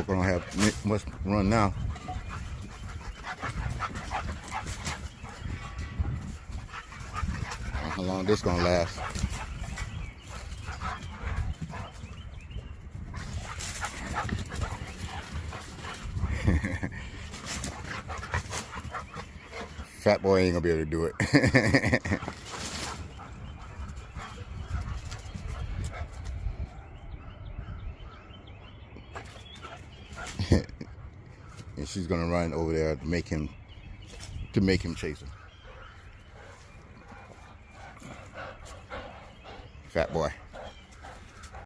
Coco don't have much run now. How long this gonna last? Fat boy ain't gonna be able to do it. And she's gonna run over there to make him chase her. Fat boy.